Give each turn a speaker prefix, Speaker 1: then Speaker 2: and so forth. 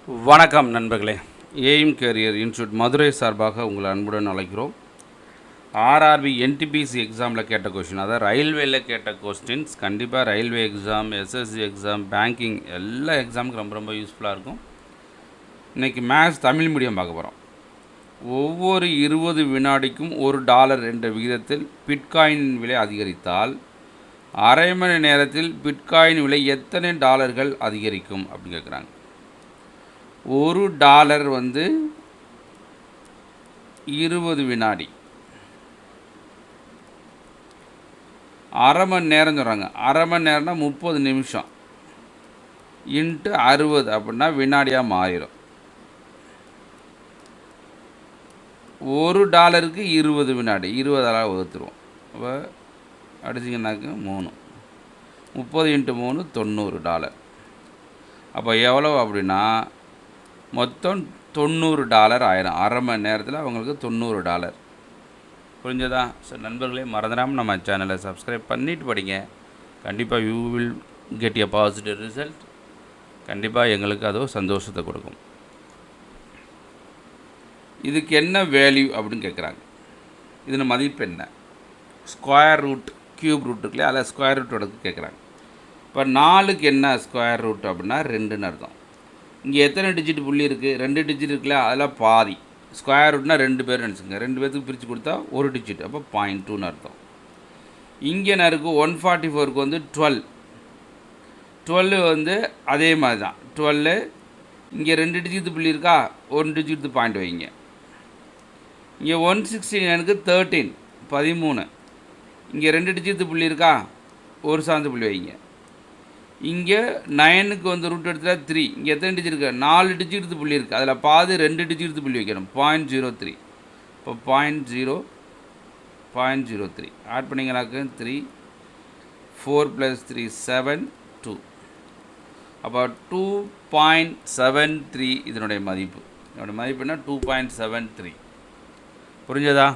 Speaker 1: வணக்கம் நண்பர்களே. Aim carrier institute Madurai சார்பாக உங்களை அன்புடன் அழைக்கிறோம். ஆர்ஆர்பி என்டிபிசி எக்ஸாமில் கேட்ட கொஸ்டின், அதாவது ரயில்வேல கேட்ட கொஸ்டின்ஸ் கண்டிப்பாக railway exam, SSC exam, banking எல்லா எக்ஸாமுக்கும் ரொம்ப ரொம்ப யூஸ்ஃபுல்லாக இருக்கும். இன்றைக்கி மேத்ஸ் தமிழ் மீடியம் பார்க்க போகிறோம். ஒவ்வொரு 20 வினாடிக்கும் $1 என்ற விகிதத்தில் பிட்காயினின் விலை அதிகரித்தால் அரை மணி நேரத்தில் பிட்காயின் விலை எத்தனை டாலர்கள் அதிகரிக்கும் அப்படின்னு கேட்குறாங்க. $1 வந்து 20 வினாடி, அரை மணி நேரம் சொல்கிறாங்க. அரை மணி நேரம்னா 30 நிமிஷம் இன்ட்டு 60 அப்படின்னா வினாடியாக மாறிடும். $1க்கு 20 வினாடி, 20 வகுத்துருவோம். அப்போ அடிச்சிங்கன்னாக்க 3, 30 × 3 $90. அப்போ எவ்வளோ அப்படின்னா மொத்தம் $90 ஆயிரும். அரை மணி நேரத்தில் அவங்களுக்கு $90. புரிஞ்சதா? ஸோ நண்பர்களே, மறந்துடாமல் நம்ம சேனலை சப்ஸ்கிரைப் பண்ணிவிட்டு படிங்க. கண்டிப்பாக you will get a positive result. கண்டிப்பாக எங்களுக்கு அது சந்தோஷத்தை கொடுக்கும். இதுக்கு என்ன வேல்யூ அப்படின்னு கேட்குறாங்க. இதில் மதிப்பு என்ன? ஸ்கொயர் ரூட், க்யூப் ரூட் இருக்குல்லையா, அதில் ஸ்கொயர் ரூட்டோட கேட்குறாங்க. இப்போ 4க்கு என்ன ஸ்கொயர் ரூட் அப்படின்னா 2ன்னு அர்த்தம். இங்கே எத்தனை டிஜிட் புள்ளி இருக்குது? 2 டிஜிட் இருக்குல்ல, அதில் பாதி. ஸ்கொயர் ரூட்னா 2 பேர் நினச்சிங்க. 2 பேருக்கு பிரித்து கொடுத்தா 1 டிஜிட், அப்போ 0.2ன்னு அர்த்தம். இங்கே என்ன இருக்குது? 144க்கு வந்து 12 வந்து அதே மாதிரி தான் 12. இங்கே 2 டிஜிட் புள்ளி இருக்கா, 1 டிஜிட் பாயிண்ட் வைங்க. இங்கே 169க்கு 13. இங்கே 2 டிஜிட் புள்ளி இருக்கா, ஒரு சார்ந்த புள்ளி வைங்க. இங்கே 9க்கு வந்து ரூட் எடுத்துகிட்டா 3. இங்கே எத்தனை டிஜிட் இருக்குது? 4 டிஜிட் புள்ளி இருக்குது. அதில் பாதி 2 டிஜிட் புள்ளி வைக்கணும், 0.03. இப்போ 0.03 ஆட் பண்ணிங்கனாக்க 3, 4 + 3 7, 2. அப்போ 2.73 இதனுடைய மதிப்பு. இதனுடைய மதிப்பு என்ன? 2.73. புரிஞ்சதா?